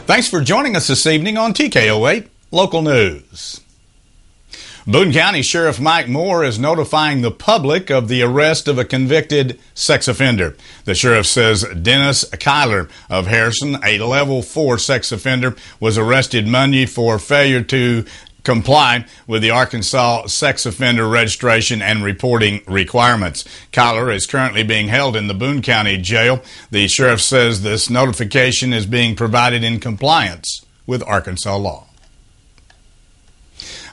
Thanks for joining us this evening on TKO8 Local News. Boone County Sheriff Mike Moore is notifying the public of the arrest of a convicted sex offender. The sheriff says Dennis Kyler of Harrison, a level 4 sex offender, was arrested Monday for failure to comply with the Arkansas sex offender registration and reporting requirements. Kyler is currently being held in the Boone County Jail. The sheriff says this notification is being provided in compliance with Arkansas law.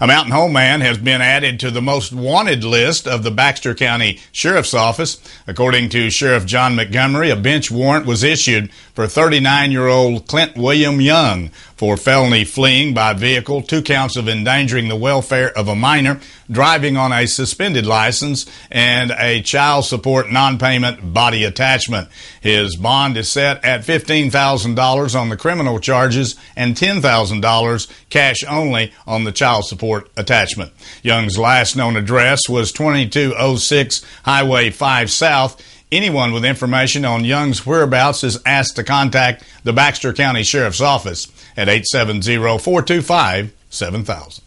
A Mountain Home man has been added to the most wanted list of the Baxter County Sheriff's Office. According to Sheriff John Montgomery, a bench warrant was issued for 39-year-old Clint William Young for felony fleeing by vehicle, 2 counts of endangering the welfare of a minor, driving on a suspended license, and a child support non-payment body attachment. His bond is set at $15,000 on the criminal charges and $10,000 cash only on the child support attachment. Young's last known address was 2206 Highway 5 South. Anyone with information on Young's whereabouts is asked to contact the Baxter County Sheriff's Office at 870-425-7000.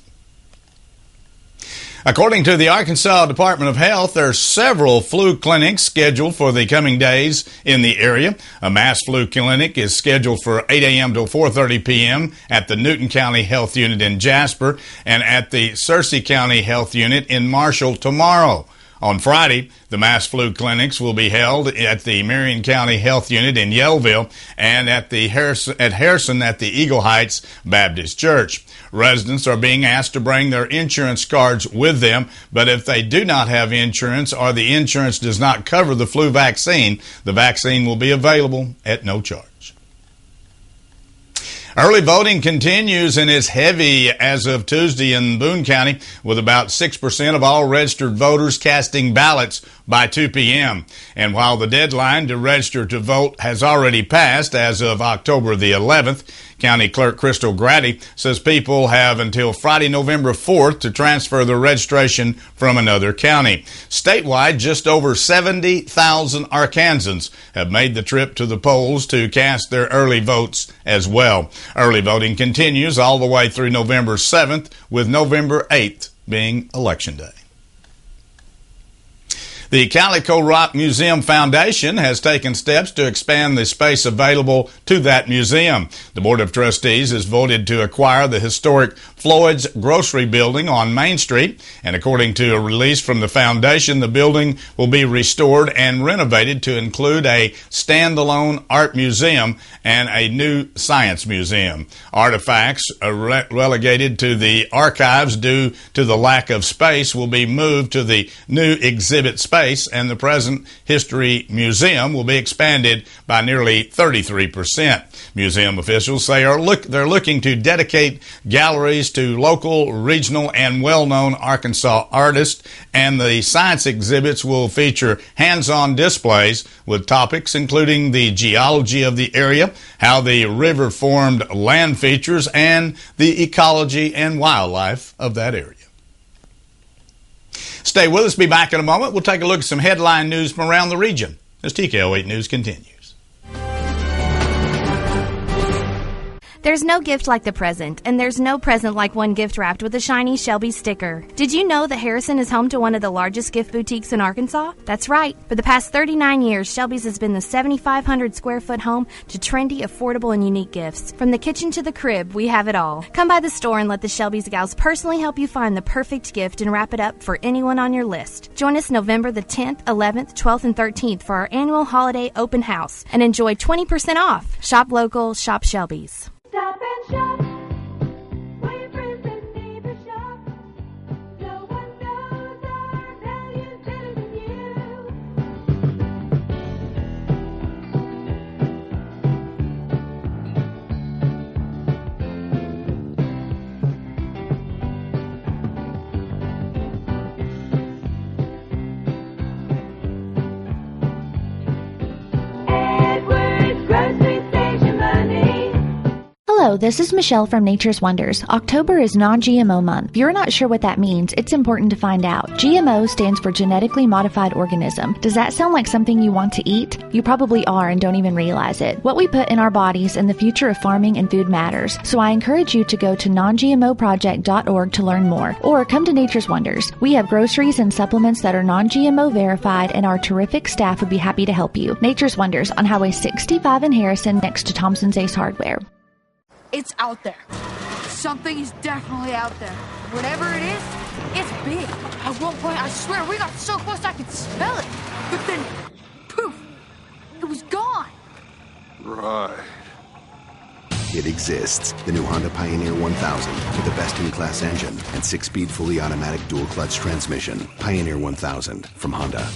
According to the Arkansas Department of Health, there are several flu clinics scheduled for the coming days in the area. A mass flu clinic is scheduled for 8 a.m. to 4:30 p.m. at the Newton County Health Unit in Jasper and at the Searcy County Health Unit in Marshall tomorrow. On Friday, the mass flu clinics will be held at the Marion County Health Unit in Yellville and at Harrison at the Eagle Heights Baptist Church. Residents are being asked to bring their insurance cards with them, but if they do not have insurance or the insurance does not cover the flu vaccine, the vaccine will be available at no charge. Early voting continues and is heavy as of Tuesday in Boone County, with about 6% of all registered voters casting ballots by 2 p.m. And while the deadline to register to vote has already passed as of October the 11th, County Clerk Crystal Grady says people have until Friday, November 4th to transfer their registration from another county. Statewide, just over 70,000 Arkansans have made the trip to the polls to cast their early votes as well. Early voting continues all the way through November 7th, with November 8th being Election Day. The Calico Rock Museum Foundation has taken steps to expand the space available to that museum. The Board of Trustees has voted to acquire the historic Floyd's Grocery Building on Main Street, and according to a release from the foundation, the building will be restored and renovated to include a standalone art museum and a new science museum. Artifacts relegated to the archives due to the lack of space will be moved to the new exhibit space, and the present History Museum will be expanded by nearly 33%. Museum officials say they're looking to dedicate galleries to local, regional, and well-known Arkansas artists, and the science exhibits will feature hands-on displays with topics including the geology of the area, how the river formed land features, and the ecology and wildlife of that area. Stay with us. Be back in a moment. We'll take a look at some headline news from around the region as TKO8 News continues. There's no gift like the present, and there's no present like one gift wrapped with a shiny Shelbys sticker. Did you know that Harrison is home to one of the largest gift boutiques in Arkansas? That's right. For the past 39 years, Shelbys has been the 7,500 square foot home to trendy, affordable, and unique gifts. From the kitchen to the crib, we have it all. Come by the store and let the Shelbys gals personally help you find the perfect gift and wrap it up for anyone on your list. Join us November the 10th, 11th, 12th, and 13th for our annual holiday open house and enjoy 20% off. Shop local, shop Shelbys. Stop and shop. Where your friends and neighbors shop. No one knows our values better than you. Hello, Hello, this is Michelle from Nature's Wonders. October is non-GMO month. If you're not sure what that means, it's important to find out. GMO stands for genetically modified organism. Does that sound like something you want to eat? You probably are and don't even realize it. What we put in our bodies and the future of farming and food matters. So I encourage you to go to nongmoproject.org to learn more, or come to Nature's Wonders. We have groceries and supplements that are non-GMO verified, and our terrific staff would be happy to help you. Nature's Wonders on Highway 65 in Harrison, next to Thompson's Ace Hardware. It's out there. Something is definitely out there. Whatever it is, it's big. At one point, I swear, we got so close I could smell it. But then, poof, it was gone. Right. It exists. The new Honda Pioneer 1000 with a best-in-class engine and 6-speed fully automatic dual-clutch transmission. Pioneer 1000 from Honda.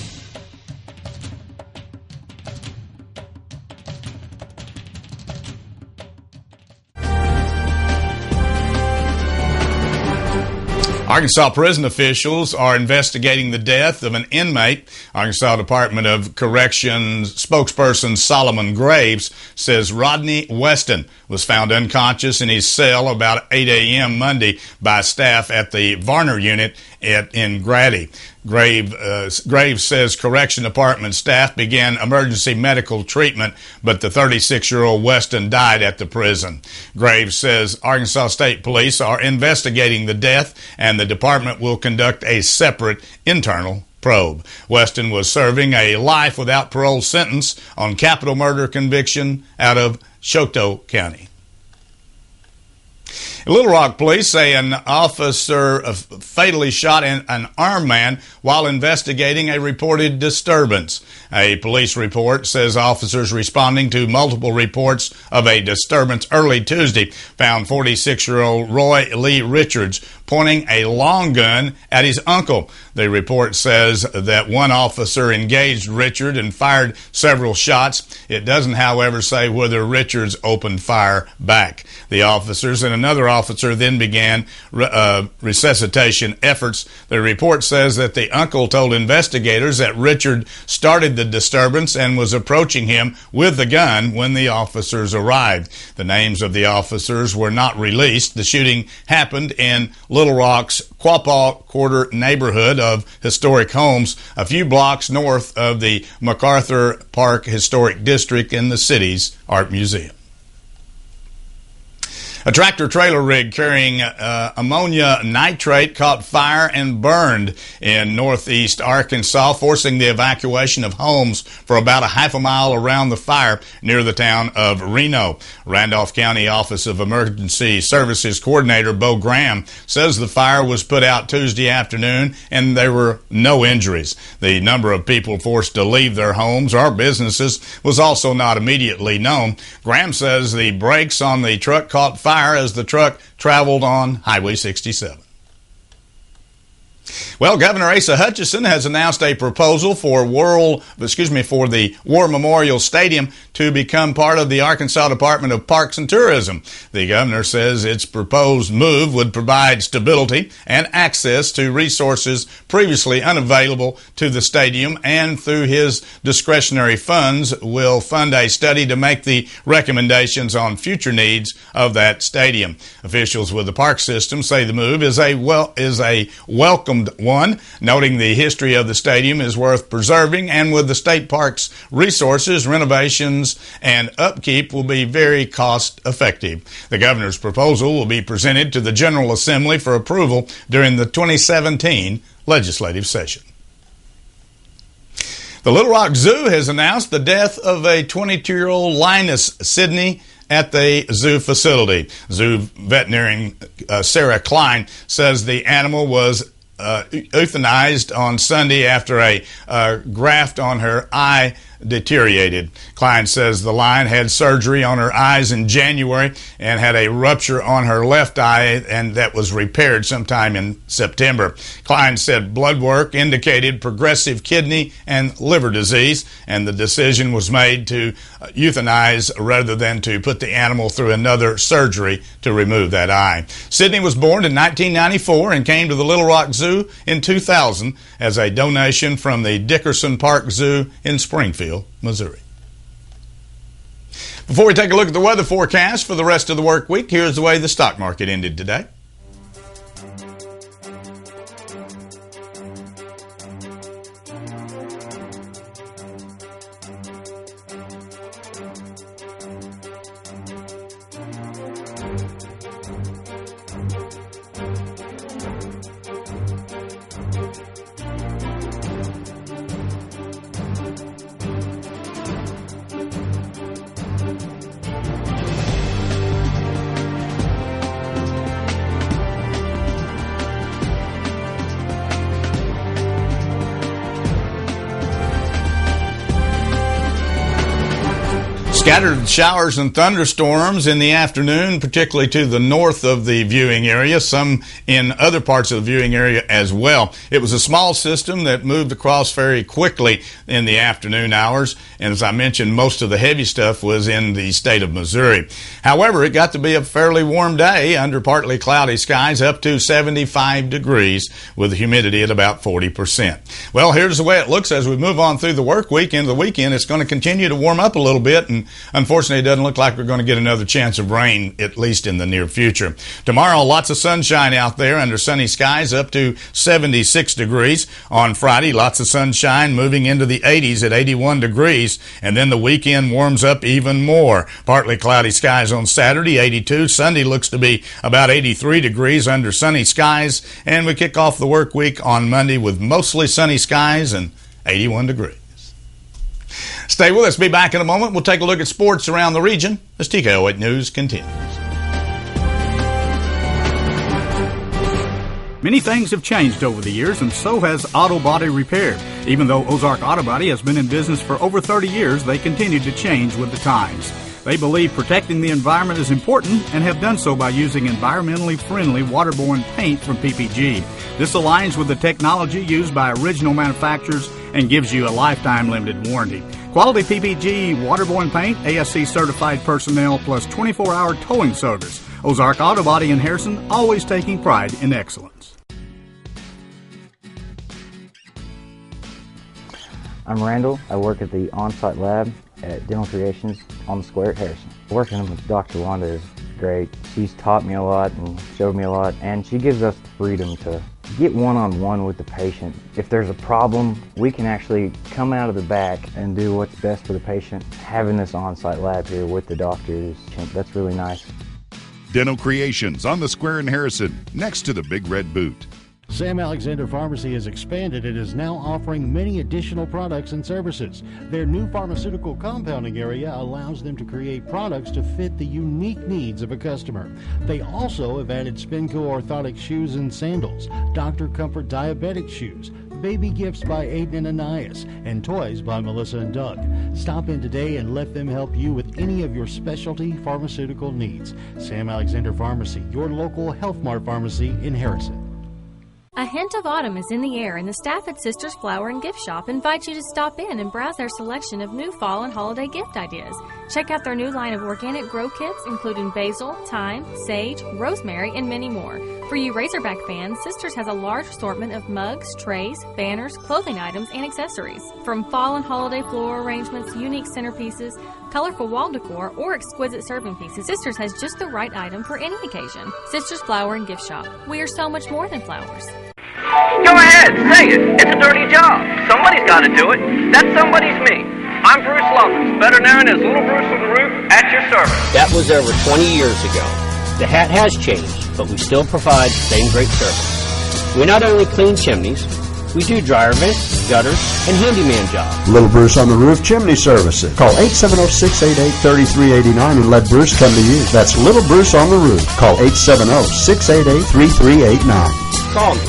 Arkansas prison officials are investigating the death of an inmate. Arkansas Department of Corrections spokesperson Solomon Graves says Rodney Weston was found unconscious in his cell about 8 a.m. Monday by staff at the Varner unit in Grady. Graves says Correction Department staff began emergency medical treatment, but the 36-year-old Weston died at the prison. Graves says Arkansas State Police are investigating the death, and the department will conduct a separate internal probe. Weston was serving a life without parole sentence on capital murder conviction out of Choteau County. Little Rock police say an officer fatally shot an armed man while investigating a reported disturbance. A police report says officers responding to multiple reports of a disturbance early Tuesday found 46-year-old Roy Lee Richards pointing a long gun at his uncle. The report says that one officer engaged Richard and fired several shots. It doesn't, however, say whether Richards opened fire back. The officers and another officer then began resuscitation efforts. The report says that the uncle told investigators that Richard started the disturbance and was approaching him with the gun when the officers arrived. The names of the officers were not released. The shooting happened in Little Rock's Quapaw Quarter neighborhood of historic homes, a few blocks north of the MacArthur Park Historic District in the city's art museum. A tractor-trailer rig carrying ammonia nitrate caught fire and burned in northeast Arkansas, forcing the evacuation of homes for about a half a mile around the fire near the town of Reno. Randolph County Office of Emergency Services Coordinator Bo Graham says the fire was put out Tuesday afternoon and there were no injuries. The number of people forced to leave their homes or businesses was also not immediately known. Graham says the brakes on the truck caught fire as the truck traveled on Highway 67. Well, Governor Asa Hutchinson has announced a proposal for the War Memorial Stadium to become part of the Arkansas Department of Parks and Tourism. The governor says its proposed move would provide stability and access to resources previously unavailable to the stadium, and through his discretionary funds will fund a study to make the recommendations on future needs of that stadium. Officials with the park system say the move is a welcomed one, noting the history of the stadium is worth preserving, and with the state park's resources, renovations and upkeep will be very cost effective. The governor's proposal will be presented to the General Assembly for approval during the 2017 legislative session. The Little Rock Zoo has announced the death of a 22-year-old Linus Sydney at the zoo facility. Zoo veterinarian Sarah Klein says the animal was euthanized on Sunday after a graft on her eye deteriorated. Klein says the lion had surgery on her eyes in January and had a rupture on her left eye, and that was repaired sometime in September. Klein said blood work indicated progressive kidney and liver disease, and the decision was made to euthanize rather than to put the animal through another surgery to remove that eye. Sydney was born in 1994 and came to the Little Rock Zoo in 2000 as a donation from the Dickerson Park Zoo in Springfield, Missouri. Before we take a look at the weather forecast for the rest of the work week, here's the way the stock market ended today. Scattered showers and thunderstorms in the afternoon, particularly to the north of the viewing area, some in other parts of the viewing area as well. It was a small system that moved across very quickly in the afternoon hours, and as I mentioned, most of the heavy stuff was in the state of Missouri. However, it got to be a fairly warm day under partly cloudy skies, up to 75 degrees with the humidity at about 40%. Well, here's the way it looks as we move on through the work week into the weekend. It's going to continue to warm up a little bit, and unfortunately, it doesn't look like we're going to get another chance of rain, at least in the near future. Tomorrow, lots of sunshine out there under sunny skies, up to 76 degrees. On Friday, lots of sunshine moving into the 80s at 81 degrees. And then the weekend warms up even more. Partly cloudy skies on Saturday, 82. Sunday looks to be about 83 degrees under sunny skies. And we kick off the work week on Monday with mostly sunny skies and 81 degrees. Stay with us. Be back in a moment. We'll take a look at sports around the region as TKO8 News continues. Many things have changed over the years, and so has auto body repair. Even though Ozark Auto Body has been in business for over 30 years, they continue to change with the times. They believe protecting the environment is important and have done so by using environmentally friendly waterborne paint from PPG. This aligns with the technology used by original manufacturers and gives you a lifetime limited warranty. Quality PPG waterborne paint, ASC certified personnel, plus 24-hour towing service. Ozark Auto Body in Harrison, always taking pride in excellence. I'm Randall. I work at the on-site lab at Dental Creations on the square at Harrison. Working with Dr. Wanda is great. She's taught me a lot and showed me a lot, and she gives us the freedom to get one-on-one with the patient. If there's a problem, we can actually come out of the back and do what's best for the patient. Having this on-site lab here with the doctors, that's really nice. Dental Creations on the square in Harrison, next to the Big Red Boot. Sam Alexander Pharmacy has expanded and is now offering many additional products and services. Their new pharmaceutical compounding area allows them to create products to fit the unique needs of a customer. They also have added Spinco orthotic shoes and sandals, Dr. Comfort diabetic shoes, baby gifts by Aiden and Anais, and toys by Melissa and Doug. Stop in today and let them help you with any of your specialty pharmaceutical needs. Sam Alexander Pharmacy, your local Health Mart pharmacy in Harrison. A hint of autumn is in the air, and the staff at Sisters Flower and Gift Shop invite you to stop in and browse their selection of new fall and holiday gift ideas. Check out their new line of organic grow kits, including basil, thyme, sage, rosemary, and many more. For you Razorback fans, Sisters has a large assortment of mugs, trays, banners, clothing items, and accessories. From fall and holiday floral arrangements, unique centerpieces, colorful wall decor, or exquisite serving pieces, Sisters has just the right item for any occasion. Sisters Flower and Gift Shop. We are so much more than flowers. Go ahead, say it. It's a dirty job. Somebody's got to do it. That somebody's me. I'm Bruce Lovins, better known as Little Bruce from the Roof, at your service. That was over 20 years ago. The hat has changed, but we still provide the same great service. We not only clean chimneys, we do dryer vents, gutters, and handyman jobs. Little Bruce on the Roof Chimney Services. Call 870-688-3389 and let Bruce come to you. That's Little Bruce on the Roof. Call 870-688-3389. Call me.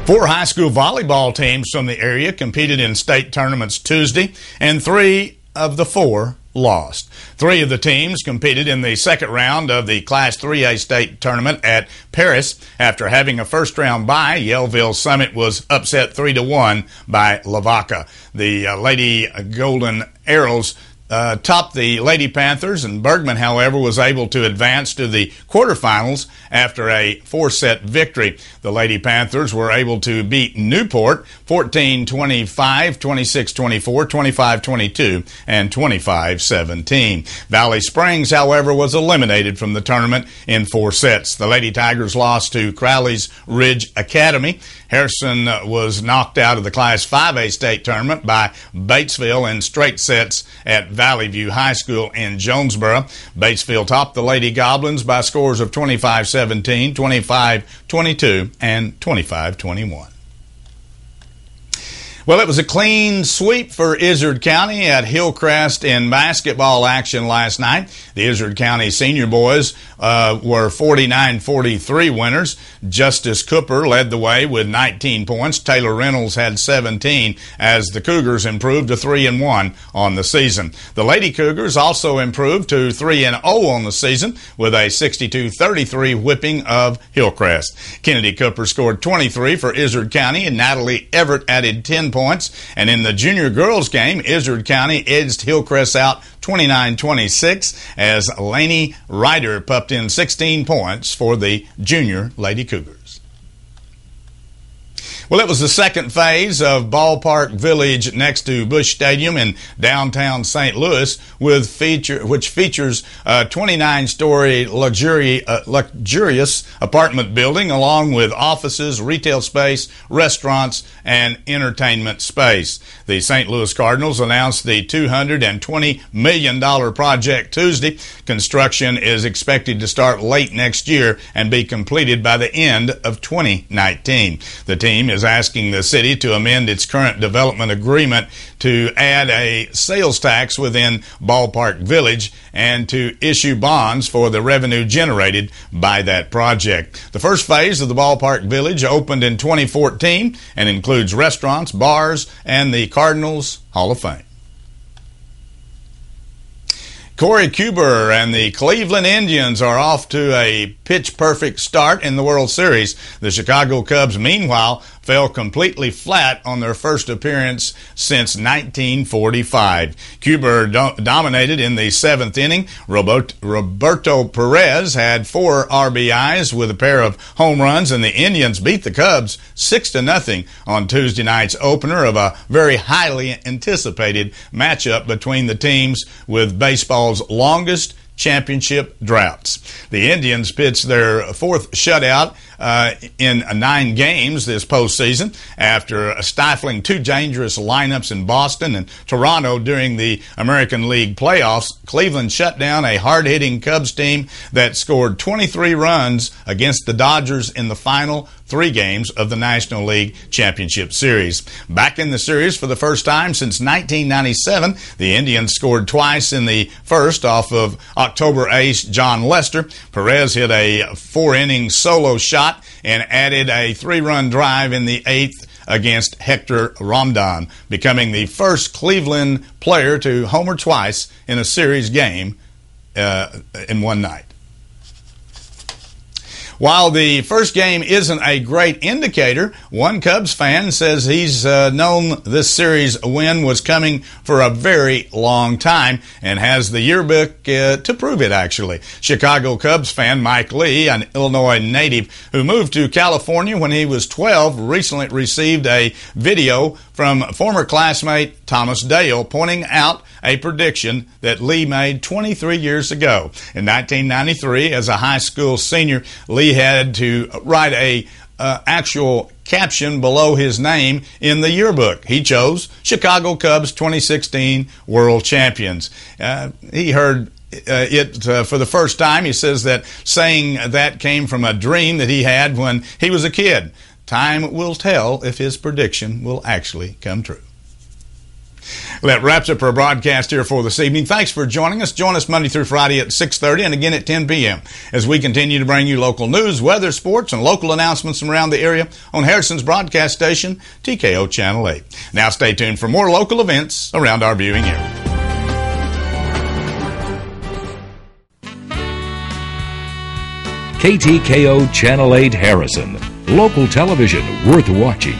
4 high school volleyball teams from the area competed in state tournaments Tuesday, and 3 of the 4 lost. 3 of the teams competed in the second round of the Class 3A state tournament at Paris. After having a first-round bye, Yellville Summit was upset 3-1 by Lavaca. The Lady Golden Arrows topped the Lady Panthers, and Bergman, however, was able to advance to the quarterfinals after a 4-set victory. The Lady Panthers were able to beat Newport 14-25, 26-24, 25-22, and 25-17. Valley Springs, however, was eliminated from the tournament in 4 sets. The Lady Tigers lost to Crowley's Ridge Academy. Harrison was knocked out of the Class 5A state tournament by Batesville in straight sets at Valley View High School in Jonesboro. Batesville topped the Lady Goblins by scores of 25-17, 25-22, and 25-21. Well, it was a clean sweep for Izard County at Hillcrest in basketball action last night. The Izard County senior boys were 49-43 winners. Justice Cooper led the way with 19 points. Taylor Reynolds had 17 as the Cougars improved to 3-1 on the season. The Lady Cougars also improved to 3-0 on the season with a 62-33 whipping of Hillcrest. Kennedy Cooper scored 23 for Izard County, and Natalie Everett added 10 points. And in the junior girls game, Izard County edged Hillcrest out 29-26 as Lainey Ryder pumped in 16 points for the junior Lady Cougars. Well, it was the second phase of Ballpark Village next to Busch Stadium in downtown St. Louis, which features a 29-story luxurious apartment building along with offices, retail space, restaurants, and entertainment space. The St. Louis Cardinals announced the $220 million project Tuesday. Construction is expected to start late next year and be completed by the end of 2019. The team is asking the city to amend its current development agreement to add a sales tax within Ballpark Village and to issue bonds for the revenue generated by that project. The first phase of the Ballpark Village opened in 2014 and includes restaurants, bars, and the Cardinals Hall of Fame. Corey Kuber and the Cleveland Indians are off to a pitch-perfect start in the World Series. The Chicago Cubs, meanwhile, fell completely flat on their first appearance since 1945. Kuber dominated in the 7th inning. Roberto Perez had 4 RBIs with a pair of home runs, and the Indians beat the Cubs 6-0 on Tuesday night's opener of a very highly anticipated matchup between the teams with baseball's longest championship droughts. The Indians pitched their 4th shutout in 9 games this postseason after stifling 2 dangerous lineups in Boston and Toronto during the American League playoffs. Cleveland shut down a hard-hitting Cubs team that scored 23 runs against the Dodgers in the final 3 games of the National League Championship Series. Back in the series for the first time since 1997, the Indians scored twice in the first off of October ace John Lester. Perez hit a 4-inning solo shot and added a 3-run drive in the 8th against Hector Rondon, becoming the first Cleveland player to homer twice in a series game in one night. While the first game isn't a great indicator, one Cubs fan says he's known this series win was coming for a very long time and has the yearbook to prove it, actually. Chicago Cubs fan Mike Lee, an Illinois native who moved to California when he was 12, recently received a video from former classmate Thomas Dale pointing out a prediction that Lee made 23 years ago. In 1993, as a high school senior, Lee had to write a actual caption below his name in the yearbook. He chose Chicago Cubs 2016 World Champions. He heard it for the first time. He says that saying that came from a dream that he had when he was a kid. Time will tell if his prediction will actually come true. Well, that wraps up our broadcast here for this evening. Thanks for joining us. Join us Monday through Friday at 6:30 and again at 10 p.m. as we continue to bring you local news, weather, sports, and local announcements from around the area on Harrison's broadcast station, TKO Channel 8. Now stay tuned for more local events around our viewing area. KTKO Channel 8 Harrison. Local television worth watching.